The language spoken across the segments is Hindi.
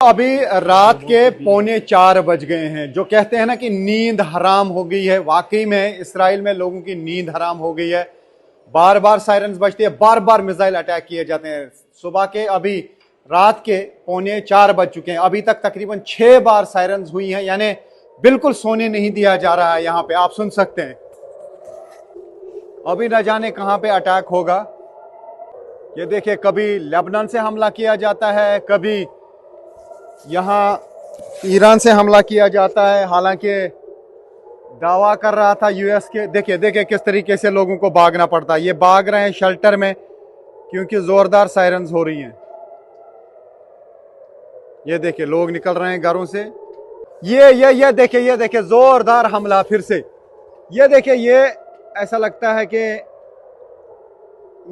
अभी रात के 3:45 बज गए हैं। जो कहते हैं ना कि नींद हराम हो गई है, वाकई में इसराइल में लोगों की नींद हराम हो गई है। बार बार सायरन्स बजती है, बार बार मिसाइल अटैक किए जाते हैं। सुबह के अभी रात के 3:45 बज चुके हैं, अभी तक तकरीबन 6 बार सायरन्स हुई हैं, यानी बिल्कुल सोने नहीं दिया जा रहा है। यहाँ पे आप सुन सकते हैं, अभी न जाने कहां पे अटैक होगा। ये देखिए, कभी लेबनान से हमला किया जाता है, कभी यहाँ ईरान से हमला किया जाता है। हालांकि दावा कर रहा था यूएस के। देखिए देखिए किस तरीके से लोगों को भागना पड़ता है। ये भाग रहे हैं शेल्टर में क्योंकि जोरदार सायरन्स हो रही हैं। ये देखिए लोग निकल रहे हैं घरों से। ये देखिए जोरदार हमला फिर से। ये देखिए, ये ऐसा लगता है कि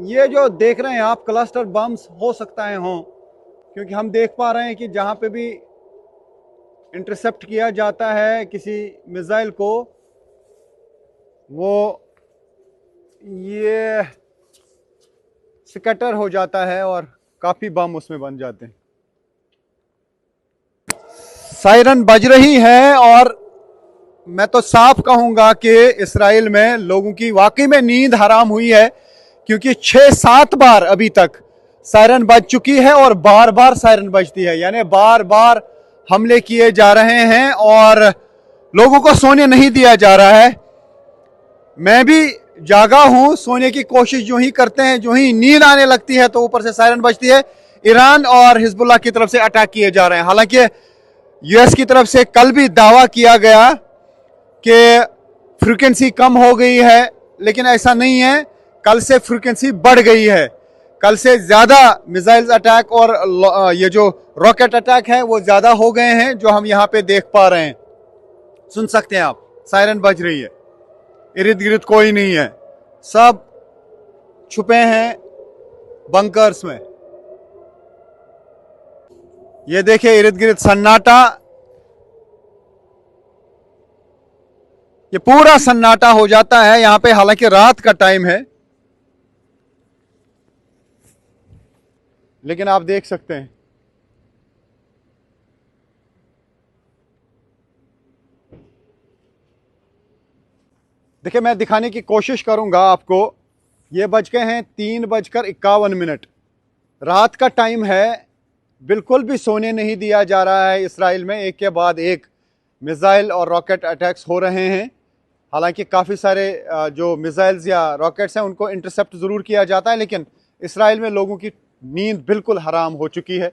ये जो देख रहे हैं आप क्लस्टर बम्स हो सकता है हों, क्योंकि हम देख पा रहे हैं कि जहां पे भी इंटरसेप्ट किया जाता है किसी मिसाइल को, वो ये स्कैटर हो जाता है और काफी बम उसमें बन जाते हैं। सायरन बज रही है और मैं तो साफ कहूंगा कि इसराइल में लोगों की वाकई में नींद हराम हुई है, क्योंकि 6-7 बार अभी तक सायरन बज चुकी है और बार बार सायरन बजती है, यानी बार बार हमले किए जा रहे हैं और लोगों को सोने नहीं दिया जा रहा है। मैं भी जागा हूं, सोने की कोशिश जो ही करते हैं, जो ही नींद आने लगती है तो ऊपर से सायरन बजती है। ईरान और हिजबुल्लाह की तरफ से अटैक किए जा रहे हैं। हालांकि यूएस की तरफ से कल भी दावा किया गया कि फ्रीक्वेंसी कम हो गई है, लेकिन ऐसा नहीं है। कल से फ्रीक्वेंसी बढ़ गई है, कल से ज्यादा मिसाइल्स अटैक और ये जो रॉकेट अटैक है वो ज्यादा हो गए हैं, जो हम यहाँ पे देख पा रहे हैं। सुन सकते हैं आप, सायरन बज रही है। इर्द गिर्द कोई नहीं है, सब छुपे हैं बंकर्स में। ये देखिए इर्द गिर्द सन्नाटा, ये पूरा सन्नाटा हो जाता है यहां पे। हालांकि रात का टाइम है, लेकिन आप देख सकते हैं देखिए, मैं दिखाने की कोशिश करूंगा आपको। ये बज गए हैं 3:51। रात का टाइम है, बिल्कुल भी सोने नहीं दिया जा रहा है इसराइल में। एक के बाद एक मिसाइल और रॉकेट अटैक्स हो रहे हैं। हालांकि काफ़ी सारे जो मिसाइल्स या रॉकेट्स हैं उनको इंटरसेप्ट ज़रूर किया जाता है, लेकिन इसराइल में लोगों की नींद बिल्कुल हराम हो चुकी है।